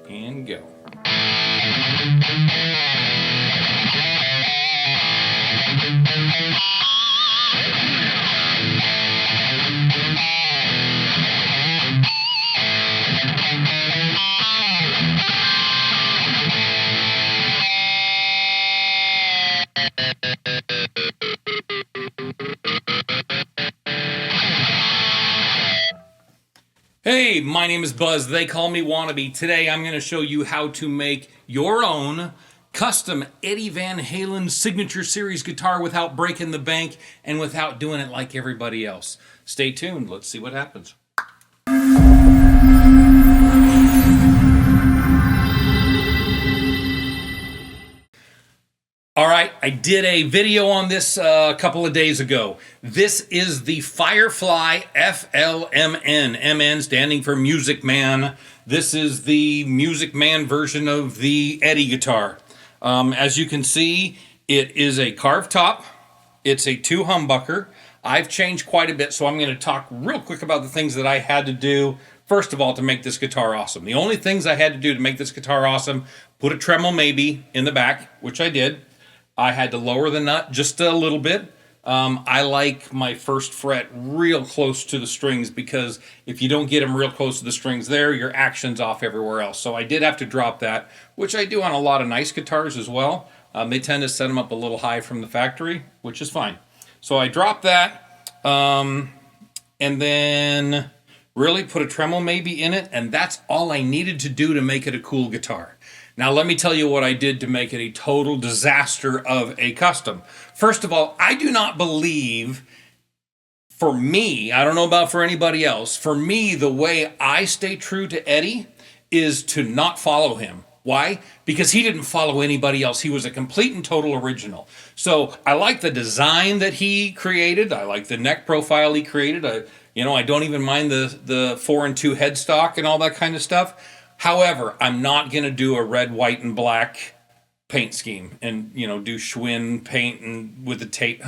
and go. Hey, my name is Buzz. They call me Wannabe. Today I'm going to show you how to make your own custom Eddie Van Halen Signature Series guitar without breaking the bank and without doing it like everybody else. Stay tuned. Let's see what happens. All right, I did a video on this a couple of days ago. This is the FireFly FFMN, MN standing for Music Man. This is the Music Man version of the Eddie guitar. As you can see, it is a carved top. It's a 2 humbucker. I've changed quite a bit, so I'm going to talk real quick about the things that I had to do, first of all, to make this guitar awesome. The only things I had to do to make this guitar awesome, put a tremolo maybe in the back, which I did. I had to lower the nut just a little bit. I like my first fret real close to the strings because if you don't get them real close to the strings there, your action's off everywhere else. So I did have to drop that, which I do on a lot of nice guitars as well. They tend to set them up a little high from the factory, which is fine. So I dropped that and then really put a tremolo maybe in it, and that's all I needed to do to make it a cool guitar. Now let me tell you what I did to make it a total disaster of a custom. First of all, I do not believe, for me, I don't know about for anybody else, for me the way I stay true to Eddie is to not follow him. Why? Because he didn't follow anybody else. He was a complete and total original. So I like the design that he created. I like the neck profile he created. I don't even mind the 4-in-2 headstock and all that kind of stuff. However, I'm not going to do a red, white, and black paint scheme and, do Schwinn paint and with the tape.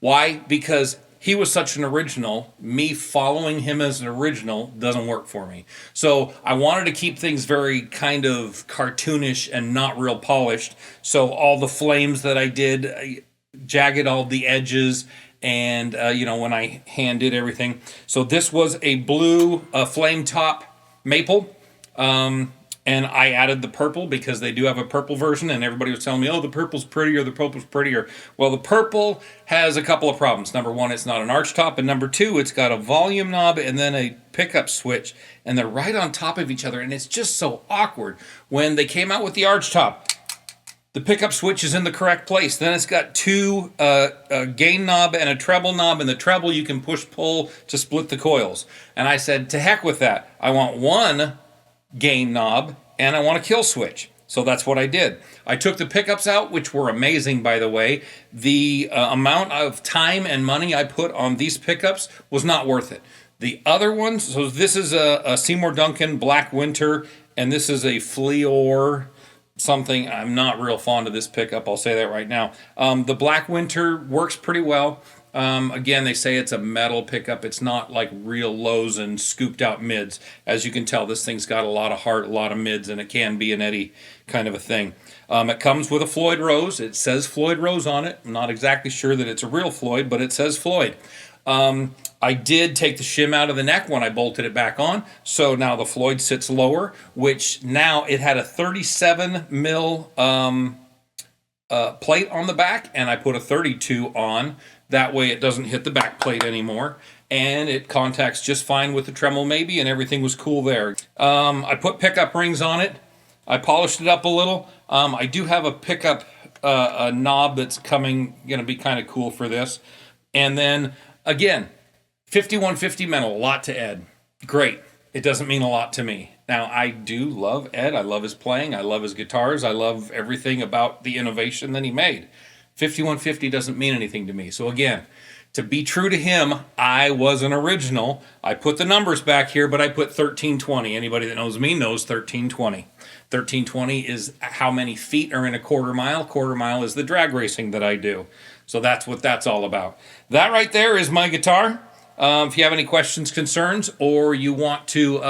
Why? Because he was such an original. Me following him as an original doesn't work for me. So I wanted to keep things very kind of cartoonish and not real polished. So all the flames that I did, jagged all the edges, and, when I hand did everything. So this was a blue flame top maple. And I added the purple because they do have a purple version, and everybody was telling me, oh, the purple's prettier, the purple's prettier. Well, the purple has a couple of problems. Number one, it's not an arch top, and number two, it's got a volume knob and then a pickup switch, and they're right on top of each other, and it's just so awkward. When they came out with the arch top, the pickup switch is in the correct place. Then it's got two a gain knob and a treble knob, and the treble you can push-pull to split the coils. And I said, to heck with that. I want one gain knob, and I want a kill switch. So that's what I did. I took the pickups out, which were amazing, by the way. The amount of time and money I put on these pickups was not worth it. The other ones, so this is a Seymour Duncan Black Winter, and this is a Fleor something. I'm not real fond of this pickup, I'll say that right now. The Black Winter works pretty well. Again, they say it's a metal pickup. It's not like real lows and scooped out mids. As you can tell, this thing's got a lot of heart, a lot of mids, and it can be an Eddie kind of a thing. It comes with a Floyd Rose. It says Floyd Rose on it. I'm not exactly sure that it's a real Floyd, but it says Floyd. I did take the shim out of the neck when I bolted it back on, so now the Floyd sits lower, which now it had a 37 mil plate on the back, and I put a 32 on. That way it doesn't hit the back plate anymore, and it contacts just fine with the tremolo maybe, and everything was cool there. I put pickup rings on it. I polished it up a little. I do have a pickup a knob that's going to be kind of cool for this. And then, again, 5150 meant a lot to Ed. Great. It doesn't mean a lot to me. Now, I do love Ed. I love his playing. I love his guitars. I love everything about the innovation that he made. 5150 doesn't mean anything to me. So again, to be true to him, I was an original. I put the numbers back here, but I put 1320. Anybody that knows me knows 1320. 1320 is how many feet are in a quarter mile. Quarter mile is the drag racing that I do. So that's what that's all about. That right there is my guitar. If you have any questions, concerns, or you want to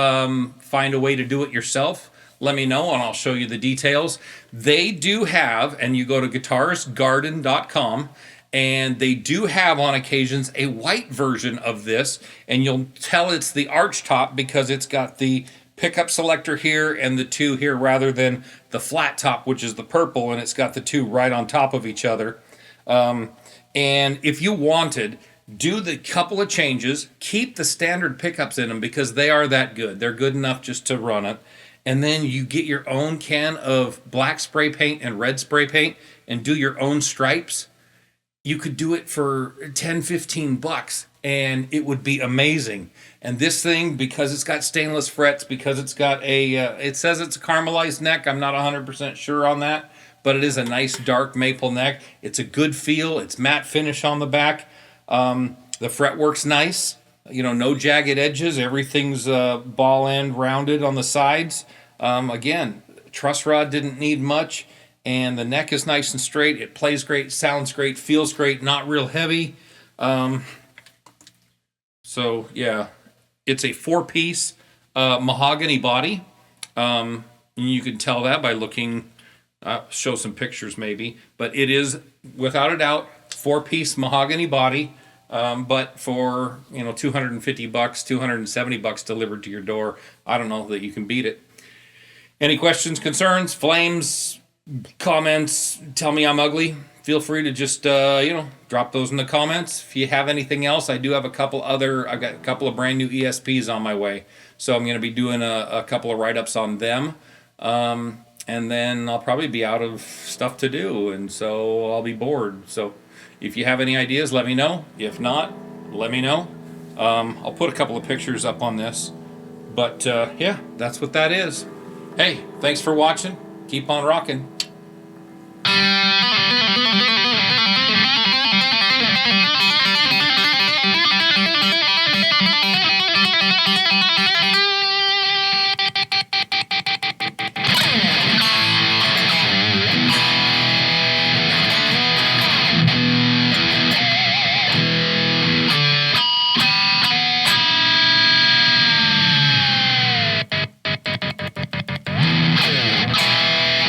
find a way to do it yourself, let me know and I'll show you the details. They do have, and you go to guitaristgarden.com, and they do have on occasions a white version of this, and you'll tell it's the arch top because it's got the pickup selector here and the two here rather than the flat top, which is the purple, and it's got the two right on top of each other. And if you wanted, do the couple of changes, keep the standard pickups in them because they are that good. They're good enough just to run it. And then you get your own can of black spray paint and red spray paint and do your own stripes. You could do it for 10, 15 bucks and it would be amazing. And this thing, because it's got stainless frets, because it's got it says it's a caramelized neck. I'm not 100% sure on that, but it is a nice dark maple neck. It's a good feel. It's matte finish on the back. The fretwork's nice. No jagged edges. Everything's ball end rounded on the sides. Again, truss rod didn't need much. And the neck is nice and straight. It plays great, sounds great, feels great, not real heavy. So, yeah, it's a 4-piece mahogany body. You can tell that by looking, show some pictures maybe. But it is, without a doubt, 4-piece mahogany body. But for, $250, $270 delivered to your door, I don't know that you can beat it. Any questions, concerns, flames, comments, tell me I'm ugly, feel free to just drop those in the comments. If you have anything else, I've got a couple of brand new ESPs on my way, so I'm going to be doing a couple of write-ups on them, and then I'll probably be out of stuff to do, and so I'll be bored. So if you have any ideas, let me know. If not, let me know. I'll put a couple of pictures up on this, but yeah, that's what that is. Hey, thanks for watching. Keep on rocking.